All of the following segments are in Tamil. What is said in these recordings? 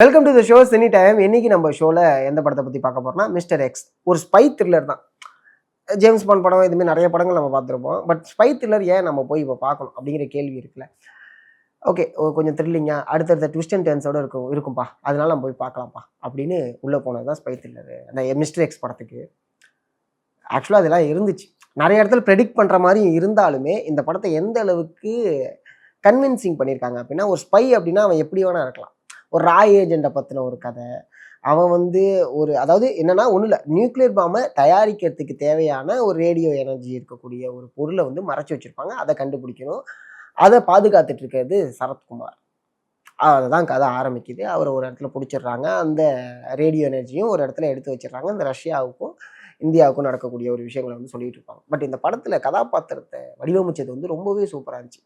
Welcome to the show any time. இன்னைக்கு நம்ம ஷோல எந்த படத்தை பத்தி பார்க்க போறோம்னா மிஸ்டர் எக்ஸ். ஒரு ஸ்பை த்ரில்லர் தான். ஜேம்ஸ் பாண்ட் படம் இது மாதிரி நிறைய படங்கள் நம்ம பார்த்துருப்போம். பட் ஸ்பை த்ரில்லர் ஏன் நம்ம போய் இப்போ பார்க்கணும் அப்படிங்கிற கேள்வி இருக்குல்ல. ஓகே, கொஞ்சம் த்ரில்லிங்கா அடுத்தடுத்த ட்விஸ்ட் அண்ட் டர்ன்ஸோட இருக்கும்பா, அதனால நம்ம போய் பார்க்கலாம்ப்பா அப்படின்னு உள்ள போனது தான் ஸ்பை த்ரில்லர் அந்த மிஸ்டர் எக்ஸ் படத்துக்கு. ஆக்சுவலாக அதெல்லாம் இருந்துச்சு, நிறைய இடத்துல ப்ரெடிக்ட் பண்ற மாதிரி இருந்தாலுமே இந்த படத்தை எந்த அளவுக்கு கன்வின்சிங் பண்ணியிருக்காங்க அப்படின்னா, ஒரு ஸ்பை அப்படின்னா அவன் எப்படி வேணா இருக்கலாம். ஒரு ராய் ஏஜெண்டை பற்றின ஒரு கதை. அவன் வந்து அதாவது என்னன்னா ஒன்றும் இல்லை, நியூக்ளியர் பாம்பை தயாரிக்கிறதுக்கு தேவையான ஒரு ரேடியோ எனர்ஜி இருக்கக்கூடிய ஒரு பொருளை வந்து மறைச்சி வச்சிருப்பாங்க. அதை கண்டுபிடிக்கணும். அதை பாதுகாத்துட்டு இருக்கிறது சரத்குமார். அதுதான் கதை ஆரம்பிக்குது. அவர் ஒரு இடத்துல பிடிச்சிடுறாங்க. அந்த ரேடியோ எனர்ஜியும் ஒரு இடத்துல எடுத்து வச்சிடுறாங்க. இந்த ரஷ்யாவுக்கும் இந்தியாவுக்கும் நடக்கக்கூடிய ஒரு விஷயங்களை வந்து சொல்லிட்டு இருப்பாங்க. பட் இந்த படத்தில் கதாபாத்திரத்தை வடிவமைச்சது வந்து ரொம்பவே சூப்பராக இருந்துச்சு.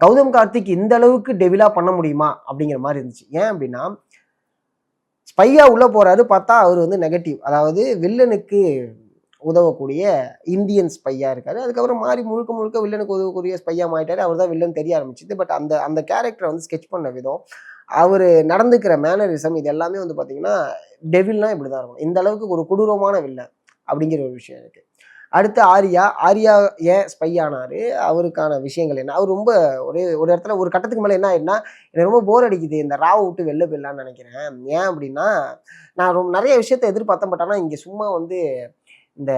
கௌதம் கார்த்திக் இந்த அளவுக்கு டெவிலா பண்ண முடியுமா அப்படிங்கிற மாதிரி இருந்துச்சு. ஏன் அப்படின்னா, ஸ்பையா உள்ள போறாரு, பார்த்தா அவர் வந்து நெகட்டிவ், அதாவது வில்லனுக்கு உதவக்கூடிய இந்தியன் ஸ்பையா இருக்காரு. அதுக்கப்புறம் மாறி முழுக்க முழுக்க வில்லனுக்கு உதவக்கூடிய ஸ்பையா மாறிட்டாரு. அவர் தான் வில்லன் தெரிய ஆரம்பிச்சுது. பட் அந்த அந்த கேரக்டரை வந்து ஸ்கெச் பண்ண விதம், அவர் நடந்துக்கிற மேனரிசம், இது எல்லாமே வந்து பார்த்தீங்கன்னா டெவில்னா இப்படிதான் இருக்கும். இந்த அளவுக்கு ஒரு கொடூரமான வில்லன் அப்படிங்கிற ஒரு விஷயம் இருக்கு. அடுத்து ஆர்யா ஏன் ஸ்பை ஆனாரு, அவருக்கான விஷயங்கள் என்ன. அவர் ரொம்ப ஒரு இடத்துல ஒரு கட்டத்துக்கு மேலே என்ன ஆயிடுனா, எனக்கு ரொம்ப போர் அடிக்குது, இந்த ராவை விட்டு வெளில போயிடலான்னு நினைக்கிறேன். ஏன் அப்படின்னா, நான் ரொம்ப நிறைய விஷயத்த எதிர்பார்த்தேன். பட் ஆனால் இங்கே சும்மா வந்து இந்த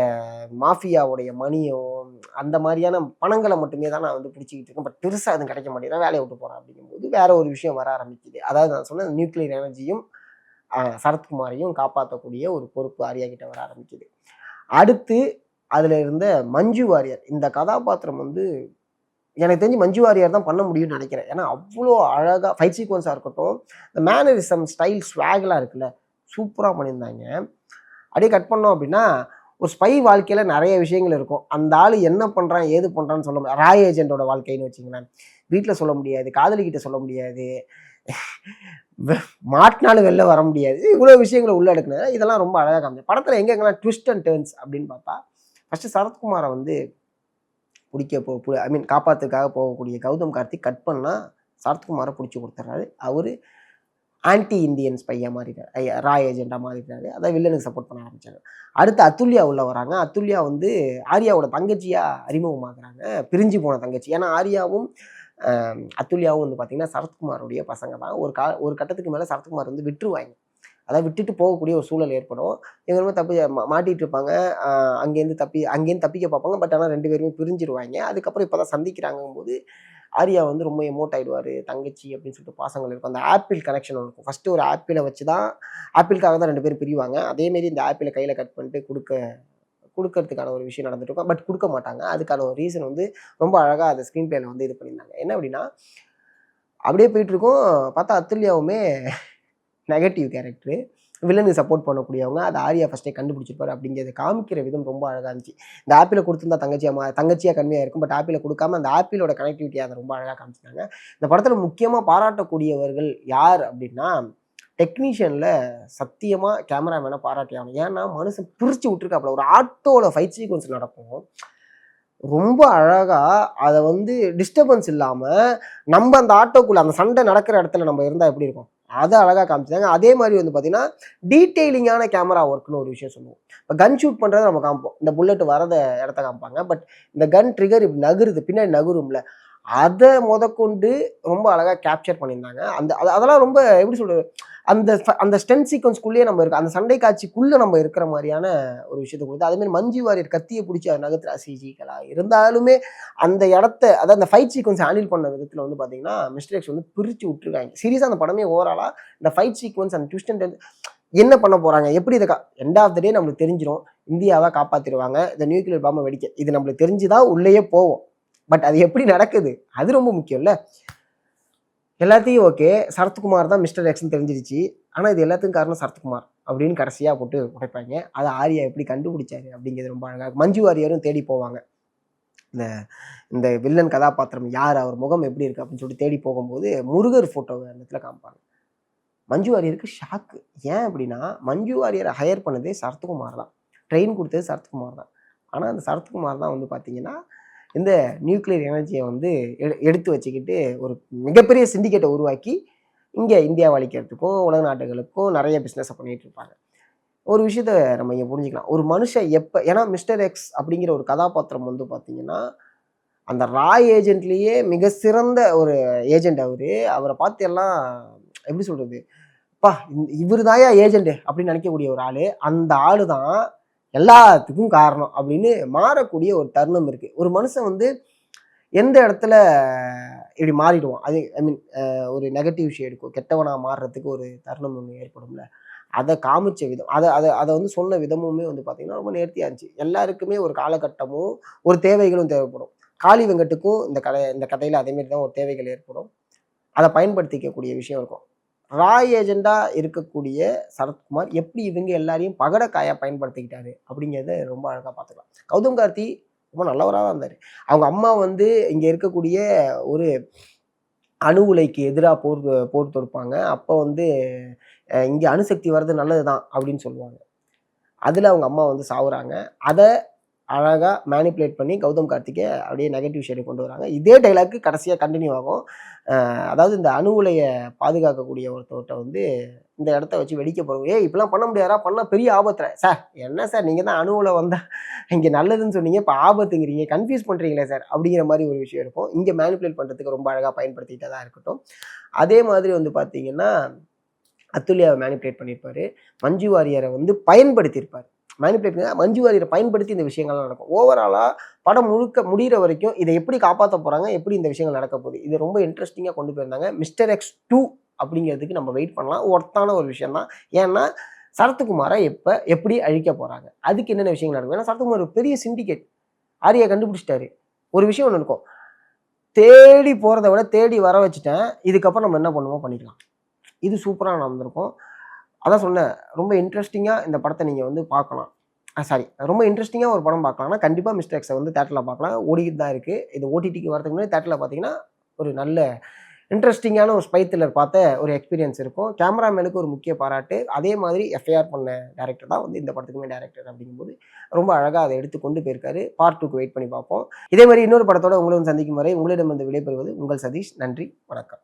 மாஃபியாவுடைய மணியும் அந்த மாதிரியான பணங்களை மட்டுமே தான் நான் வந்து பிடிச்சிக்கிட்டு இருக்கேன். பட் பெருசாக எதுவும் கிடைக்க மாட்டேங்குது, வேலையை விட்டு போகிறேன் அப்படிங்கும்போது வேற ஒரு விஷயம் வர ஆரம்பிக்குது. அதாவது நான் சொன்ன நியூக்ளியர் எனர்ஜியும் சரத்குமாரையும் காப்பாற்றக்கூடிய ஒரு பொறுப்பு ஆர்யா கிட்ட வர ஆரம்பிக்குது. அடுத்து அதுல இருந்த மஞ்சு வாரியர், இந்த கதாபாத்திரம் வந்து எனக்கு தெரிஞ்சு மஞ்சு வாரியர் தான் பண்ண முடியும்னு நினைக்கிறேன். ஏன்னா அவ்வளோ அழகா ஃபைட் சீக்வன்ஸாக இருக்கட்டும், இந்த மேனரிசம் ஸ்டைல் ஸ்வாக்லாம் இருக்குல்ல, சூப்பராக பண்ணியிருந்தாங்க. அப்படியே கட் பண்ணோம் அப்படின்னா, ஒரு ஸ்பை வாழ்க்கையில நிறைய விஷயங்கள் இருக்கும். அந்த ஆள் என்ன பண்றான் ஏது பண்றான்னு சொல்ல முடியாது. ராய் ஏஜென்டோட வாழ்க்கைன்னு வச்சுங்களேன், வீட்டில் சொல்ல முடியாது, காதலிக்கிட்ட சொல்ல முடியாது, மாட்டினாலும் வெளில வர முடியாது. இவ்வளோ விஷயங்களை உள்ள எடுக்கணும். இதெல்லாம் ரொம்ப அழகாக காமிச்சு படத்தில் எங்கெங்கெல்லாம் ட்விஸ்ட் அண்ட் டர்ன்ஸ் அப்படின்னு பார்த்தா, ஃபர்ஸ்ட் சரத்குமாரை வந்து ஐ மீன் காப்பாத்துக்காக போகக்கூடிய கௌதம் கார்த்திக் கட் பண்ணா சரத்குமாரை பிடிச்சி கொடுத்துட்றாரு. அவரு ஆன்டி இந்தியன்ஸ் பையா மாறிட்டார், ராய் ஏஜெண்டா மாறிட்டாரு. அதான் வில்லனுக்கு சப்போர்ட் பண்ண ஆரம்பிச்சாங்க. அடுத்து அத்துல்யா உள்ள வராங்க. அத்துல்யா வந்து ஆர்யாவோட தங்கச்சியா அறிமுகமாகறாங்க, பிரிஞ்சு போன தங்கச்சி. ஏன்னா ஆர்யாவும் அத்துல்யாவும் வந்து பார்த்தீங்கன்னா சரத்குமாருடைய பசங்க தான். ஒரு கட்டத்துக்கு மேலே சரத்குமார் வந்து விட்டுருவாங்க, அதாவது விட்டுட்டு போகக்கூடிய ஒரு சூழல் ஏற்படும். இவங்க தப்பி மாட்டிட்டு இருப்பாங்க. அங்கேருந்து தப்பிக்க பார்ப்பாங்க. பட் ஆனால் 2 பேருமே பிரிஞ்சிருவாங்க. அதுக்கப்புறம் இப்போ தான் சந்திக்கிறாங்கும் போது ஆர்யா வந்து ரொம்ப எமோட் ஆயிடுவார். தங்கச்சி அப்படின்னு சொல்லிட்டு பாசங்கள் இருக்கும். அந்த ஆப்பிள் கனெக்ஷன் இருக்கும். ஃபர்ஸ்ட் ஒரு ஆப்பிளை வச்சு தான், ஆப்பிளுக்காக தான் 2 பேரும் பிரிவாங்க. அதேமாரி இந்த ஆப்பிளை கையில் கட் பண்ணிட்டு கொடுக்கறதுக்கான ஒரு விஷயம் நடந்துட்டு இருக்கும். பட் கொடுக்க மாட்டாங்க. அதுக்கான ஒரு ரீசன் வந்து ரொம்ப அழகாக அந்த ஸ்க்ரீன் பிளேல வந்து இது பண்ணியிருந்தாங்க. என்ன அப்படின்னா, அப்படியே போயிட்டு இருக்கோம். பார்த்தா அத்துல்யாவுமே நெகட்டிவ் கேரக்டரு, வில்லனுக்கு சப்போர்ட் பண்ணக்கூடியவங்க. அது ஆர்யா ஃபர்ஸ்டே கண்டுபிடிச்சிருப்பாரு அப்படிங்கிறத காமிக்கிற விதம் ரொம்ப அழகாக இருந்துச்சு. இந்த ஆப்பிளை கொடுத்துருந்தா தங்கச்சியாக கம்மியாக இருக்கும். பட் ஆப்பிளை கொடுக்காம அந்த ஆப்பிளோட கனெக்டிவிட்டியை அதை ரொம்ப அழகாக காமிச்சிட்டாங்க. இந்த படத்தில் முக்கியமாக பாராட்டக்கூடியவர்கள் யார் அப்படின்னா, டெக்னீஷியனில் சத்தியமாக கேமராமேனை பாராட்டி ஆகணும். ஏன்னா மனுஷன் பிரித்து விட்டுருக்காப்புல. ஒரு ஆட்டோவில் ஃபைட் சீக்வன்ஸ் நடக்கும், ரொம்ப அழகா அதை வந்து டிஸ்டர்பன்ஸ் இல்லாமல் நம்ம அந்த ஆட்டோக்குள்ளே அந்த சண்டை நடக்கிற இடத்துல நம்ம இருந்தால் எப்படி இருக்கும், அதை அழகாக காமிச்சாங்க. அதே மாதிரி வந்து பார்த்தீங்கன்னா டீட்டெயிலிங்கான கேமரா ஒர்க்னு ஒரு விஷயம் சொல்லுவோம். இப்போ கன் ஷூட் பண்ணுறதை நம்ம காமிப்போம், இந்த புல்லட் வரத இடத்த காமிப்பாங்க. பட் இந்த கன் ட்ரிகர் இப்படி நகருது, பின்னாடி நகரும்ல, அதை முதற்கொண்டு ரொம்ப அழகாக கேப்சர் பண்ணியிருந்தாங்க. அதெல்லாம் ரொம்ப எப்படி சொல்றது, அந்த ஸ்டென்ட் சீக்வன்ஸ்குள்ளேயே நம்ம இருக்கோம், அந்த சண்டை காட்சிக்குள்ளே நம்ம இருக்கிற மாதிரியான ஒரு விஷயத்தை கொடுத்து. அதேமாதிரி மஞ்சு வாரியர் கத்தியை பிடிச்சி அதை நகர்த்துற சிஜிக்கலாக இருந்தாலுமே அந்த இடத்த, அதாவது அந்த ஃபைட் சீக்வன்ஸ் ஹேண்டில் பண்ண விதத்தில் வந்து பார்த்தீங்கன்னா மிஸ்டர் எக்ஸ் வந்து பிரித்து விட்டுருக்காங்க. சீரியஸாக அந்த படமே ஓவராலாக இந்த fight sequence and twist and என்ன பண்ண போகிறாங்க, எப்படி இதை எண்ட் ஆஃப் த டே நம்மளுக்கு தெரிஞ்சிடும். இந்தியாவை காப்பாற்றிடுவாங்க, இந்த நியூக்ளியர் பாம்பை வெடிக்க, இது நம்மளுக்கு தெரிஞ்சுதான் உள்ளேயே போவோம். பட் அது எப்படி நடக்குது, அது ரொம்ப முக்கியம் இல்லை. எல்லாத்தையும் ஓகே, சரத்குமார் தான் மிஸ்டர் எக்ஸ்ன்னு தெரிஞ்சிருச்சு. ஆனால் இது எல்லாத்துக்கும் காரணம் சரத்குமார் அப்படின்னு கடைசியாக போட்டு உடைப்பாங்க. அதை ஆர்யா எப்படி கண்டுபிடிச்சாரு அப்படிங்கிறது ரொம்ப அழகாக. மஞ்சு வாரியரும் தேடி போவாங்க, இந்த இந்த வில்லன் கதாபாத்திரம் யார், அவர் முகம் எப்படி இருக்குது அப்படின்னு சொல்லிட்டு தேடி போகும்போது முருகர் ஃபோட்டோவை அந்த இடத்துல காமிப்பாங்க. மஞ்சு வாரியருக்கு ஷாக்கு. ஏன் அப்படின்னா, மஞ்சு வாரியரை ஹையர் பண்ணதே சரத்குமார் தான், ட்ரெயின் கொடுத்தது சரத்குமார் தான். ஆனால் அந்த சரத்குமார் தான் வந்து பார்த்தீங்கன்னா இந்த நியூக்ளியர் எனர்ஜியை வந்து எடுத்து வச்சுக்கிட்டு ஒரு மிகப்பெரிய சிண்டிகேட்டை உருவாக்கி இங்கே இந்தியாவை அழிக்கிறதுக்கும் உலக நாடுகளுக்கும் நிறைய பிஸ்னஸை பண்ணிட்டு இருப்பாங்க. ஒரு விஷயத்த நம்ம இங்கே புரிஞ்சுக்கலாம். ஒரு மனுஷன் எப்போ, ஏன்னா மிஸ்டர் எக்ஸ் அப்படிங்கிற ஒரு கதாபாத்திரம் வந்து பார்த்தீங்கன்னா, அந்த ராய் ஏஜென்ட்லேயே மிக சிறந்த ஒரு ஏஜென்ட் அவரு. அவரை பார்த்து எல்லாம் எப்படி சொல்றது? அப்பா! இவரு தான்யா ஏஜென்ட் அப்படின்னு நினைக்கக்கூடிய ஒரு ஆளு. அந்த ஆளு தான் எல்லாத்துக்கும் காரணம் அப்படின்னு மாறக்கூடிய ஒரு தருணம் இருக்கு. ஒரு மனுஷன் வந்து எந்த இடத்துல இப்படி மாறிடுவான். அது ஐ மீன் ஒரு நெகட்டிவ் ஷேடுக்கோ, கெட்டவனா மாறுறதுக்கு ஒரு தருணம் ஒண்ணு ஏற்படும்ல. அத காமிச்ச விதம், அத அத அத வந்து சொன்ன விதமுமே வந்து பார்த்தீங்கன்னா, ரொம்ப நேர்த்தியா இருந்துச்சு. எல்லாருக்குமே ஒரு காலகட்டமும், ஒரு தேவைகளும் தேவைப்படும். காளி வெங்கட்டுக்கும் இந்த கதையில அதே மாரி தான் ஒரு தேவைகள் ஏற்படும். அத பயன்படுத்திக்கக்கூடிய விஷயம் இருக்கும். ராய் ஏஜெண்டா இருக்கக்கூடிய சரத்குமார் எப்படி இவங்க எல்லாரையும் பகடைக்காயா பயன்படுத்திக்கிட்டாரு அப்படிங்கிறத ரொம்ப அழகா பார்த்துக்கலாம். கௌதம் கார்த்தி ரொம்ப நல்லவரா தான் இருந்தாரு. அவங்க அம்மா வந்து இங்க இருக்கக்கூடிய ஒரு அணு உலைக்கு எதிரா போர் தொடுப்பாங்க. அப்ப வந்து இங்க அணுசக்தி வர்றது நல்லது தான் அப்படின்னு சொல்லுவாங்க. அதுல அவங்க அம்மா வந்து சாவுறாங்க. அத அழகா மேனிபுலேட் பண்ணி கௌதம் கார்த்திக்க அப்படியே நெகட்டிவ் ஷேடுக்கு கொண்டு வராங்க. இதே டயலாக் கடைசியா கன்டின்யூ ஆகும். அதாவது இந்த அணு உலைய பாதுகாக்கக்கூடிய ஒருத்தவர்ட்ட வந்து இந்த இடத்த வச்சு வெடிக்க போறோம். "ஏய் இப்படிலாம் பண்ண முடியாதுடா, பண்ணா பெரிய ஆபத்துடா." "சார் என்ன சார் நீங்க தான் அணு உலை வந்தா இங்க நல்லதுன்னு சொன்னீங்க. இப்ப ஆபத்துங்கிறீங்க. Confuse பண்றீங்களே sir." அப்படிங்கிற மாரி ஒரு விஷயம் இருக்கும். இங்க மேனிபுலேட் பண்றதுக்கு ரொம்ப அழகா பயன்படுத்திக்கிட்டதா இருக்கட்டும். அதே மாதிரி வந்து பார்த்தீங்கன்னா, அத்துல்யாவ மேனிபுலேட் பண்ணியிருப்பாரு. மஞ்சு வாரியர வந்து பயன்படுத்தியிருப்பாரு. மேனிபுலேட் மஞ்சு வாரியர பயன்படுத்தி இந்த விஷயங்கள்லாம் நடக்கும். ஓவராலா படம் முழுக்க முடியிற வரைக்கும் இத எப்படி காப்பாத்த போறாங்க? எப்படி இந்த விஷயங்கள் நடக்க போகுது? இது ரொம்ப இன்ட்ரஸ்டிங்கா கொண்டு போயிருந்தாங்க. மிஸ்டர் எக்ஸ் 2 அப்படிங்கிறதுக்கு நம்ம வெயிட் பண்ணலாம். ஒர்த்தான ஒரு விஷயம் தான். ஏன்னா, சரத்குமார எப்படி அழிக்க போறாங்க? அதுக்கு என்னென்ன விஷயங்கள் நடக்கும்? ஏன்னா சரத்குமார் ஒரு பெரிய சிண்டிகேட். ஆரியா கண்டுபிடிச்சிட்டாரு. ஒரு விஷயம் ஒண்ணு இருக்கும். தேடி போறத விட தேடி வர வச்சுட்டேன். இதுக்கப்புறம் நம்ம என்ன பண்ணுமோ பண்ணிக்கலாம். இது சூப்பரா நடந்திருக்கும். அதான் சொன்னேன். ரொம்ப இன்ட்ரஸ்டிங்கா இந்த படத்த நீங்க வந்து பார்க்கலாம். சாரி, ரொம்ப இன்ட்ரஸ்டிங்கா ஒரு படம் பார்க்கலாம்னா, கண்டிப்பா மிஸ்டர் எக்ஸ வந்து தியேட்டர்ல பார்க்கலாம். ஓடிக்கிட்டு தான் இருக்கு. இது ஓடிடிக்கு வரதுக்கு முன்னாடி தியேட்டர்ல பார்த்தீங்கன்னா, ஒரு நல்ல இன்ட்ரஸ்டிங்கான ஒரு ஸ்பை த்ரில்லர் பார்த்த ஒரு எக்ஸ்பீரியன்ஸ் இருக்கும். கேமராமேனுக்கு ஒரு முக்கிய பாராட்டு. அதே மாதிரி எஃப்ஐஆர் பண்ண டைரக்டர் தான் வந்து இந்த படத்துக்குமே டைரக்டர் அப்படிங்கும்போது, ரொம்ப அழகா அத எடுத்து கொண்டு போயிருக்காரு. பார்ட் 2க்கு வெயிட் பண்ணி பார்ப்போம். இதே மாரி இன்னொரு படத்தோட உங்களுடன் சந்திக்கும் வரை உங்களிடமிருந்து விடைபெறுவது உங்கள் சதீஷ். நன்றி, வணக்கம்.